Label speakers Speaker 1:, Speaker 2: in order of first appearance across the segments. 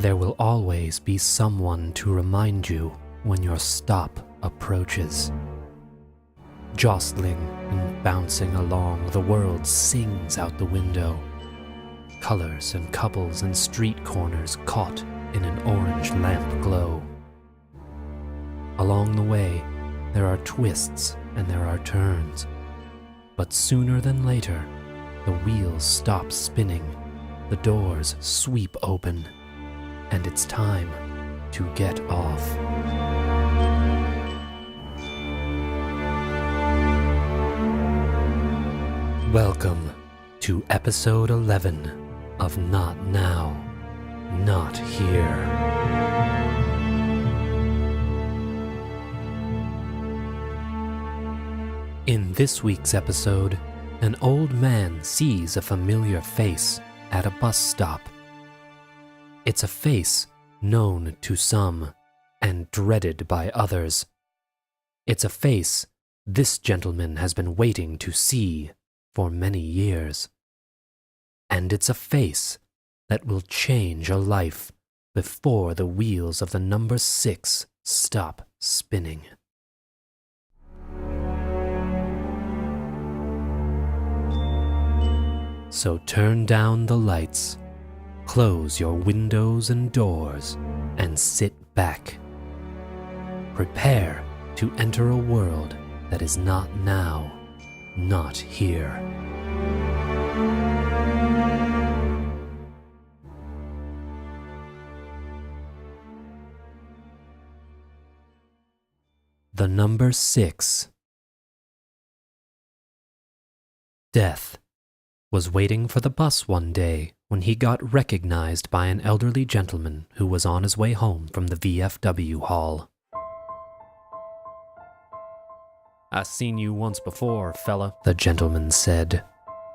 Speaker 1: There will always be someone to remind you when your stop approaches. Jostling and bouncing along, the world sings out the window. Colors and couples and street corners caught in an orange lamp glow. Along the way, there are twists and there are turns. But sooner than later, the wheels stop spinning, the doors sweep open, and it's time to get off. Welcome to episode 11 of Not Now, Not Here. In this week's episode, an old man sees a familiar face at a bus stop. It's a face known to some and dreaded by others. It's a face this gentleman has been waiting to see for many years. And it's a face that will change a life before the wheels of the number 6 stop spinning. So turn down the lights, close your windows and doors, and sit back. Prepare to enter a world that is not now, not here. The number 6. Death was waiting for the bus one day when he got recognized by an elderly gentleman who was on his way home from the VFW hall. "I seen you once before, fella," the gentleman said.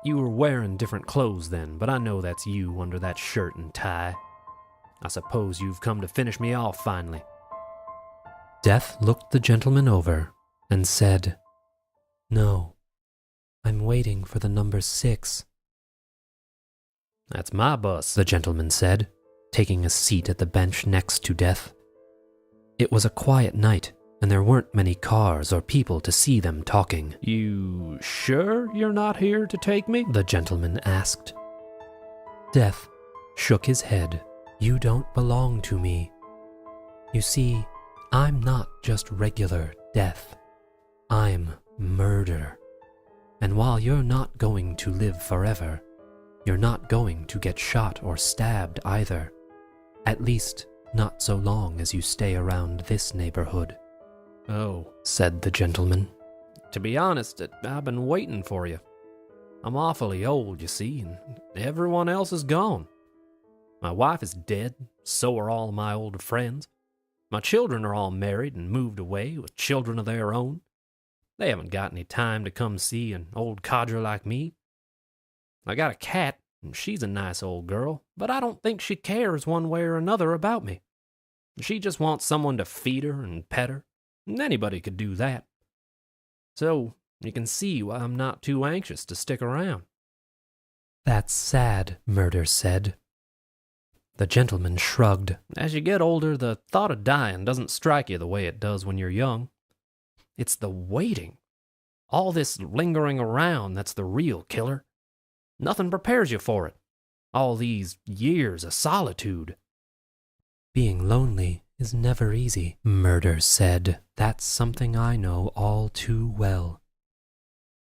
Speaker 1: "You were wearing different clothes then, but I know that's you under that shirt and tie. I suppose you've come to finish me off finally." Death looked the gentleman over and said, "No, I'm waiting for the number 6. "That's my bus," the gentleman said, taking a seat at the bench next to Death. It was a quiet night, and there weren't many cars or people to see them talking. "You sure you're not here to take me?" the gentleman asked. Death shook his head. "You don't belong to me. You see, I'm not just regular death. I'm murder. And while you're not going to live forever, you're not going to get shot or stabbed either. At least, not so long as you stay around this neighborhood." "Oh," said the gentleman. "To be honest, I've been waiting for you. I'm awfully old, you see, and everyone else is gone. My wife is dead, so are all my old friends. My children are all married and moved away with children of their own. They haven't got any time to come see an old codger like me. I got a cat, and she's a nice old girl, but I don't think she cares one way or another about me. She just wants someone to feed her and pet her, and anybody could do that. So you can see why I'm not too anxious to stick around." "That's sad," Murder said. The gentleman shrugged. "As you get older, the thought of dying doesn't strike you the way it does when you're young. It's the waiting, all this lingering around, that's the real killer. Nothing prepares you for it. All these years of solitude." "Being lonely is never easy," Murder said. "That's something I know all too well.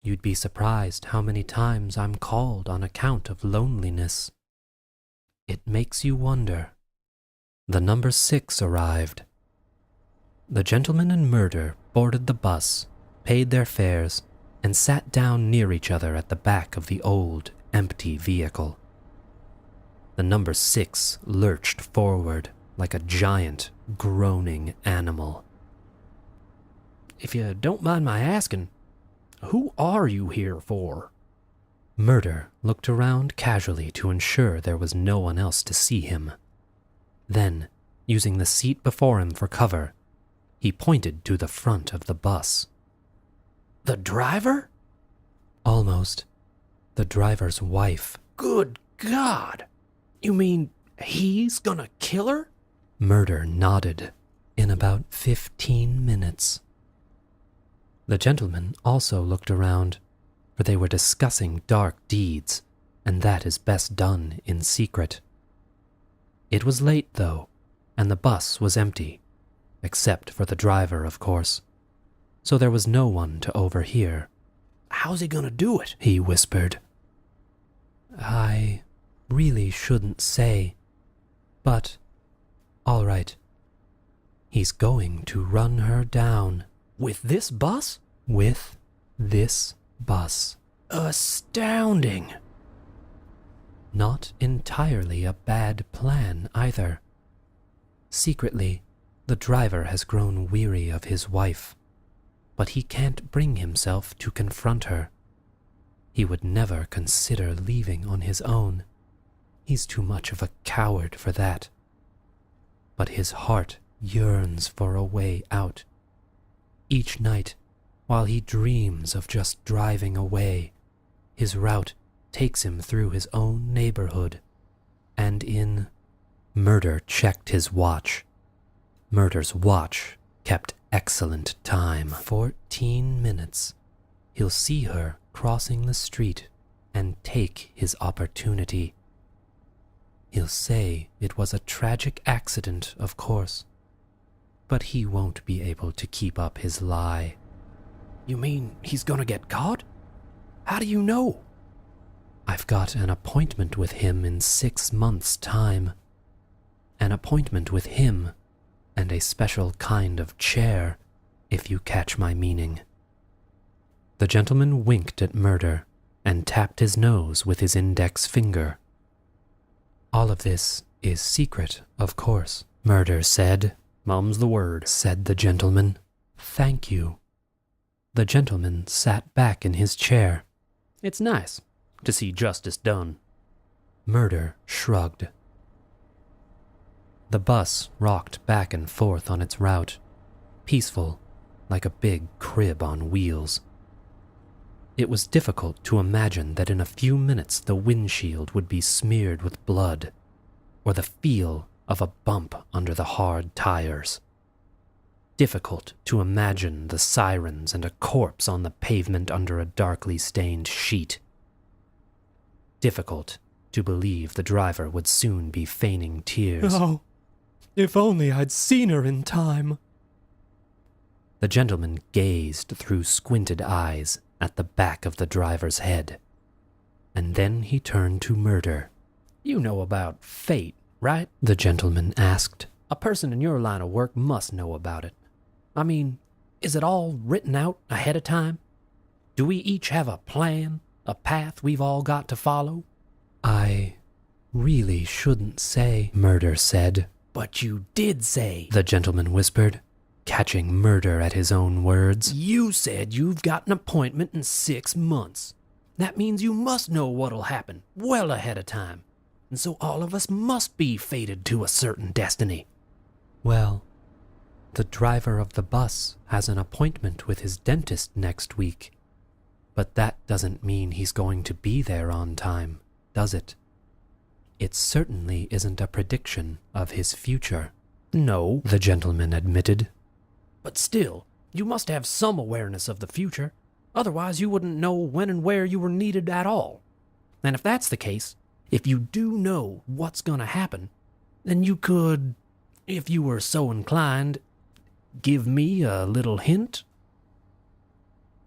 Speaker 1: You'd be surprised how many times I'm called on account of loneliness. It makes you wonder." The number 6 arrived. The gentleman and Murder boarded the bus, paid their fares, and sat down near each other at the back of the old, empty vehicle. The number 6 lurched forward like a giant, groaning animal. "If you don't mind my asking, who are you here for?" Murder looked around casually to ensure there was no one else to see him. Then, using the seat before him for cover, he pointed to the front of the bus. "The driver?" "Almost. The driver's wife." "Good God! You mean He's gonna kill her? Murder nodded. In about 15 minutes. The gentleman also looked around, for they were discussing dark deeds, and that is best done in secret. It was late, though, and the bus was empty, except for the driver, of course, so there was no one to overhear. "How's he gonna do it?" he whispered. "I really shouldn't say, but all right. He's going to run her down." "With this bus?" "With this bus." Astounding. Not entirely a bad plan, either. Secretly, the driver has grown weary of his wife, but he can't bring himself to confront her. He would never consider leaving on his own. He's too much of a coward for that. But his heart yearns for a way out. Each night, while he dreams of just driving away, his route takes him through his own neighborhood, and in... Murder checked his watch. Murder's watch kept excellent time. 14 minutes. He'll see her crossing the street and take his opportunity. He'll say it was a tragic accident, of course, but he won't be able to keep up his lie. "You mean he's gonna get caught? How do you know?" "I've got an appointment with him in 6 months' time. An appointment with him and a special kind of chair, if you catch my meaning." The gentleman winked at Murder and tapped his nose with his index finger. "All of this is secret, of course," Murder said. "Mum's the word," said the gentleman. "Thank you." The gentleman sat back in his chair. "It's nice to see justice done." Murder shrugged. The bus rocked back and forth on its route, peaceful, like a big crib on wheels. It was difficult to imagine that in a few minutes the windshield would be smeared with blood, or the feel of a bump under the hard tires. Difficult to imagine the sirens and a corpse on the pavement under a darkly stained sheet. Difficult to believe the driver would soon be feigning tears.
Speaker 2: "Oh, if only I'd seen her in time."
Speaker 1: The gentleman gazed through squinted eyes at the back of the driver's head, and then he turned to Murder. "You know about fate, right?" the gentleman asked. "A person in your line of work must know about it. I mean, is it all written out ahead of time? Do we each have a plan, a path we've all got to follow?" "I really shouldn't say," Murder said. "But you did say," the gentleman whispered, catching Murder at his own words. "You said you've got an appointment in 6 months. That means you must know what'll happen well ahead of time, and so all of us must be fated to a certain destiny." "Well, the driver of the bus has an appointment with his dentist next week, but that doesn't mean he's going to be there on time, does it? It certainly isn't a prediction of his future." "No," the gentleman admitted. "But still, you must have some awareness of the future. Otherwise, you wouldn't know when and where you were needed at all. And if that's the case, if you do know what's going to happen, then you could, if you were so inclined, give me a little hint."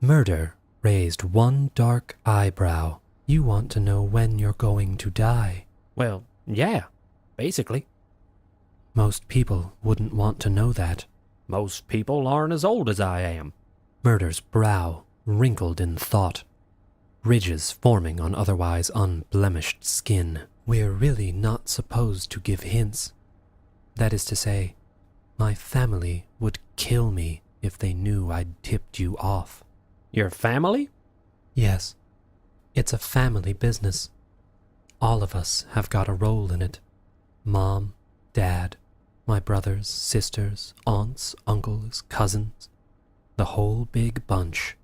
Speaker 1: Murder raised one dark eyebrow. "You want to know when you're going to die?" "Well, yeah, basically." "Most people wouldn't want to know that." "Most people aren't as old as I am." Murder's brow wrinkled in thought, ridges forming on otherwise unblemished skin. "We're really not supposed to give hints. That is to say, my family would kill me if they knew I'd tipped you off." "Your family?" "Yes. It's a family business. All of us have got a role in it. Mom, Dad, my brothers, sisters, aunts, uncles, cousins. The whole big bunch."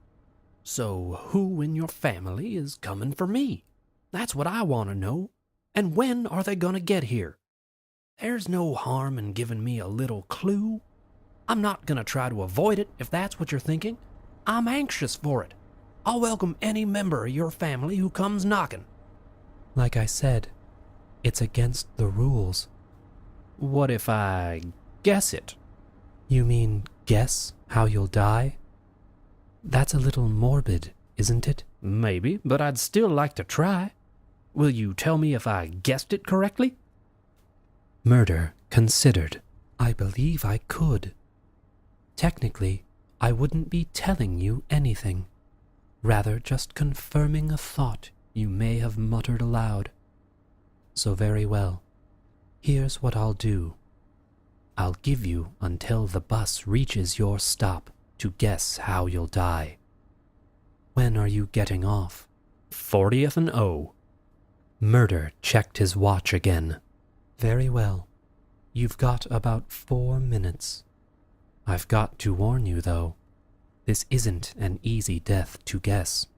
Speaker 1: "So who in your family is coming for me? That's what I want to know. And when are they going to get here?" There's no harm in giving me a little clue. I'm not gonna try to avoid it if that's what you're thinking. I'm anxious for it. I'll welcome any member of your family who comes knocking.
Speaker 2: Like I said, it's against the rules.
Speaker 1: What if I guess it?
Speaker 2: You mean guess how you'll die? That's a little morbid, isn't it?
Speaker 1: Maybe, but I'd still like to try. Will you tell me if I guessed it correctly?
Speaker 2: Murder considered. I believe I could. Technically, I wouldn't be telling you anything. Rather just confirming a thought you may have muttered aloud. So very well. Here's what I'll do. I'll give you until the bus reaches your stop to guess how you'll die. When are you getting off?
Speaker 1: 40th and O.
Speaker 2: Murder checked his watch again. Very well. You've got about 4 minutes. I've got to warn you, though. This isn't an easy death to guess.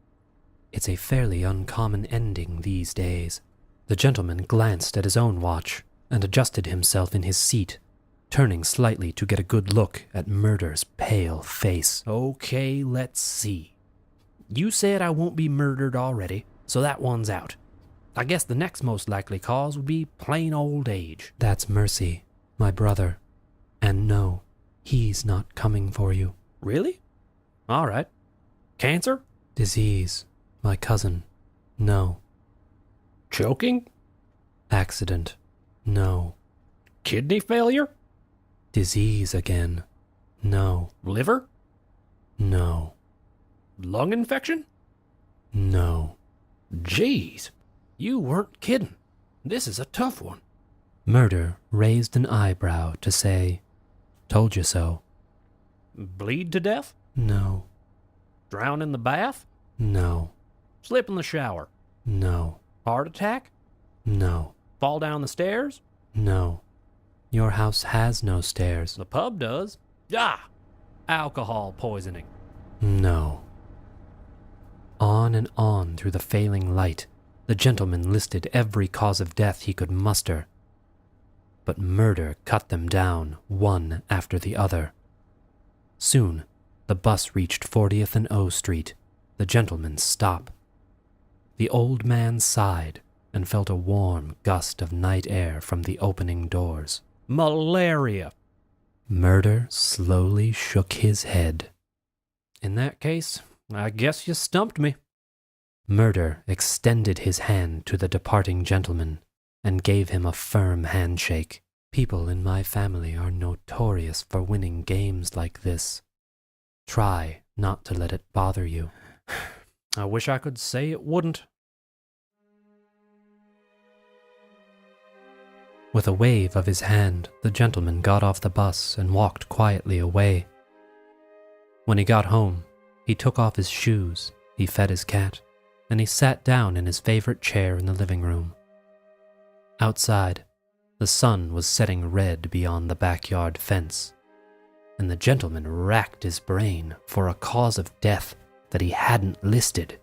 Speaker 2: It's a fairly uncommon ending these days.
Speaker 1: The gentleman glanced at his own watch and adjusted himself in his seat, turning slightly to get a good look at Murder's pale face. Okay, let's see. You said I won't be murdered already, so that one's out. I guess the next most likely cause would be plain old age.
Speaker 2: That's Mercy, my brother. And no, he's not coming for you.
Speaker 1: Really? All right. Cancer?
Speaker 2: Disease, my cousin. No.
Speaker 1: Choking?
Speaker 2: Accident. No.
Speaker 1: Kidney failure?
Speaker 2: Disease again. No.
Speaker 1: Liver?
Speaker 2: No.
Speaker 1: Lung infection?
Speaker 2: No.
Speaker 1: Jeez, you weren't kidding. This is a tough one.
Speaker 2: Murder raised an eyebrow to say, "Told you so."
Speaker 1: Bleed to death?
Speaker 2: No.
Speaker 1: Drown in the bath?
Speaker 2: No.
Speaker 1: Slip in the shower?
Speaker 2: No.
Speaker 1: Heart attack?
Speaker 2: No.
Speaker 1: Fall down the stairs?
Speaker 2: No. Your house has no stairs.
Speaker 1: The pub does. Ah! Alcohol poisoning.
Speaker 2: No. On and on through the failing light, the gentleman listed every cause of death he could muster. But murder cut them down, one after the other. Soon, the bus reached 40th and O Street, the gentleman's stop. The old man sighed and felt a warm gust of night air from the opening doors.
Speaker 1: Malaria.
Speaker 2: Murder slowly shook his head.
Speaker 1: In that case, I guess you stumped me.
Speaker 2: Murder extended his hand to the departing gentleman and gave him a firm handshake. People in my family are notorious for winning games like this. Try not to let it bother you.
Speaker 1: I wish I could say it wouldn't.
Speaker 2: With a wave of his hand, the gentleman got off the bus and walked quietly away. When he got home, he took off his shoes, he fed his cat, and he sat down in his favorite chair in the living room. Outside, the sun was setting red beyond the backyard fence, and the gentleman racked his brain for a cause of death that he hadn't listed.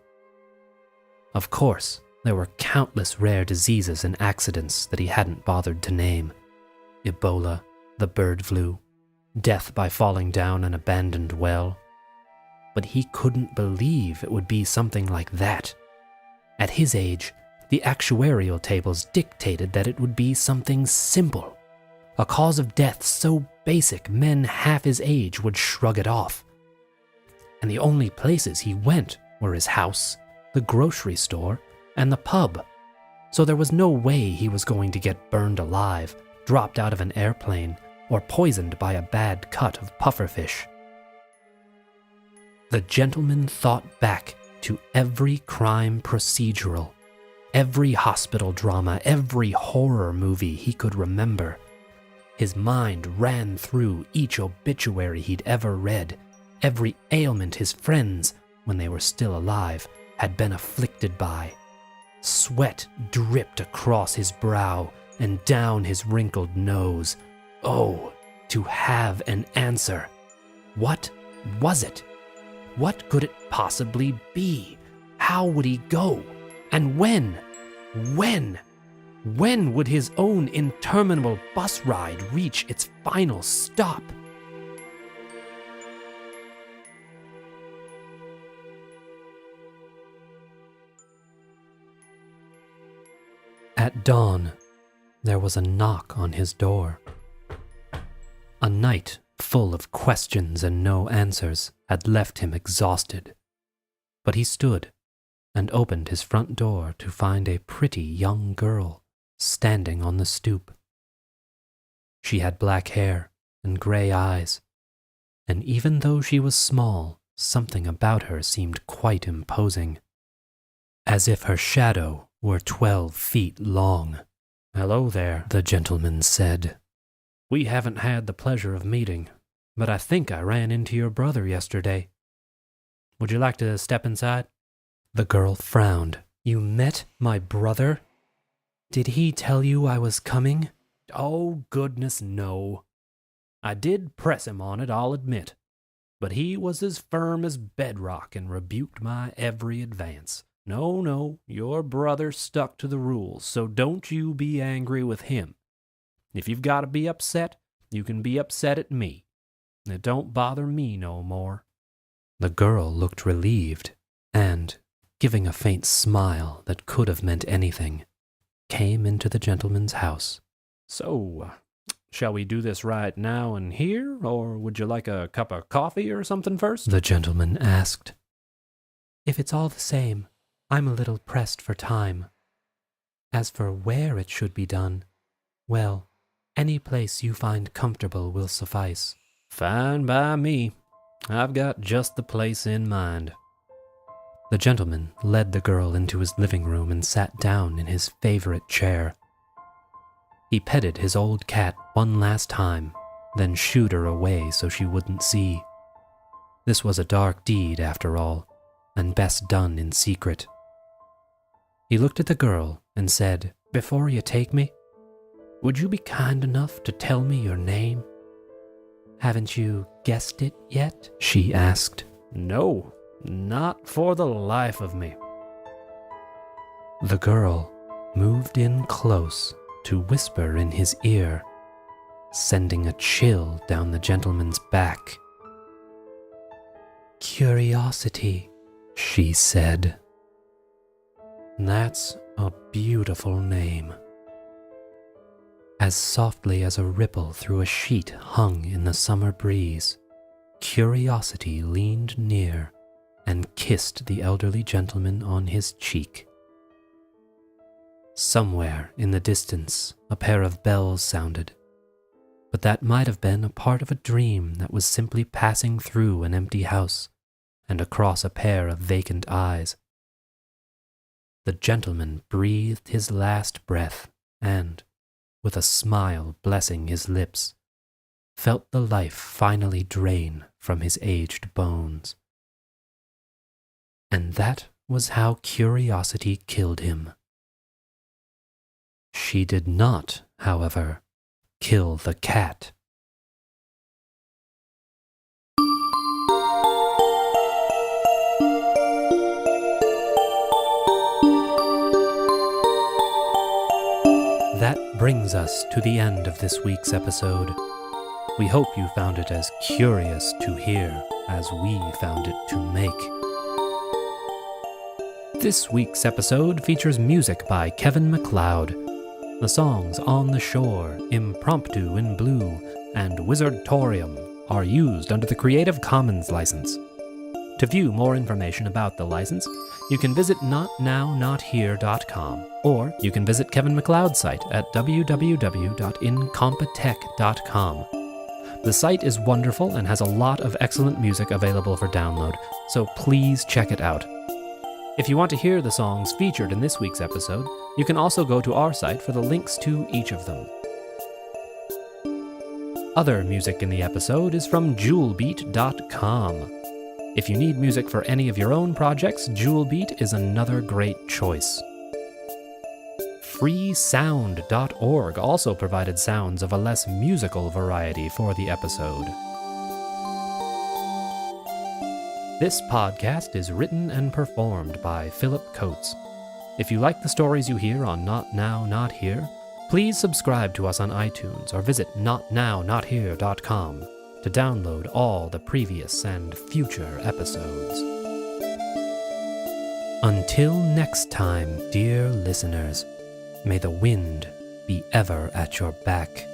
Speaker 2: Of course, there were countless rare diseases and accidents that he hadn't bothered to name. Ebola, the bird flu, death by falling down an abandoned well. But he couldn't believe it would be something like that. At his age, the actuarial tables dictated that it would be something simple. A cause of death so basic men half his age would shrug it off. And the only places he went were his house, the grocery store, and the pub. So there was no way he was going to get burned alive, dropped out of an airplane, or poisoned by a bad cut of pufferfish. The gentleman thought back to every crime procedural, every hospital drama, every horror movie he could remember. His mind ran through each obituary he'd ever read, every ailment his friends, when they were still alive, had been afflicted by. Sweat dripped across his brow and down his wrinkled nose. Oh, to have an answer. What was it? What could it possibly be? How would he go? And when? When?
Speaker 1: When would his own interminable bus ride reach its final stop?
Speaker 2: At dawn, there was a knock on his door. A night full of questions and no answers had left him exhausted, but he stood and opened his front door to find a pretty young girl standing on the stoop. She had black hair and gray eyes, and even though she was small, something about her seemed quite imposing, as if her shadow were 12 feet long.
Speaker 1: "Hello there,"
Speaker 2: the gentleman said.
Speaker 1: "We haven't had the pleasure of meeting, but I think I ran into your brother yesterday. Would you like to step inside?"
Speaker 2: The girl frowned. "You met my brother? Did he tell you I was coming?"
Speaker 1: "Oh, goodness, no. I did press him on it, I'll admit, but he was as firm as bedrock and rebuked my every advance. No, your brother stuck to the rules, so don't you be angry with him. If you've got to be upset, you can be upset at me. It don't bother me no more."
Speaker 2: The girl looked relieved and, giving a faint smile that could have meant anything, came into the gentleman's house.
Speaker 1: "So, shall we do this right now and here, or would you like a cup of coffee or something first?"
Speaker 2: the gentleman asked. "If it's all the same, I'm a little pressed for time. As for where it should be done, well, any place you find comfortable will suffice."
Speaker 1: "Fine by me. I've got just the place in mind."
Speaker 2: The gentleman led the girl into his living room and sat down in his favorite chair. He petted his old cat one last time, then shooed her away so she wouldn't see. This was a dark deed, after all, and best done in secret. He looked at the girl and said, "Before you take me, would you be kind enough to tell me your name?" "Haven't you guessed it yet?" she asked.
Speaker 1: "No, not for the life of me."
Speaker 2: The girl moved in close to whisper in his ear, sending a chill down the gentleman's back. "Curiosity," she said. "That's a beautiful name." As softly as a ripple through a sheet hung in the summer breeze, Curiosity leaned near and kissed the elderly gentleman on his cheek. Somewhere in the distance, a pair of bells sounded, but that might have been a part of a dream that was simply passing through an empty house and across a pair of vacant eyes. The gentleman breathed his last breath and, with a smile blessing his lips, felt the life finally drain from his aged bones. And that was how curiosity killed him. She did not, however, kill the cat. That brings us to the end of this week's episode. We hope you found it as curious to hear as we found it to make. This week's episode features music by Kevin MacLeod. The songs On the Shore, Impromptu in Blue, and Wizardtorium are used under the Creative Commons license. To view more information about the license, you can visit notnownothere.com, or you can visit Kevin MacLeod's site at www.incompetech.com. The site is wonderful and has a lot of excellent music available for download, so please check it out. If you want to hear the songs featured in this week's episode, you can also go to our site for the links to each of them. Other music in the episode is from jewelbeat.com. If you need music for any of your own projects, Jewelbeat is another great choice. freesound.org also provided sounds of a less musical variety for the episode. This podcast is written and performed by Phillip Kohtz.
Speaker 1: If you like the stories you hear on Not Now, Not Here, please subscribe to us on iTunes or visit notnownothere.com to download all the previous and future episodes. Until next time, dear listeners, may the wind be ever at your back.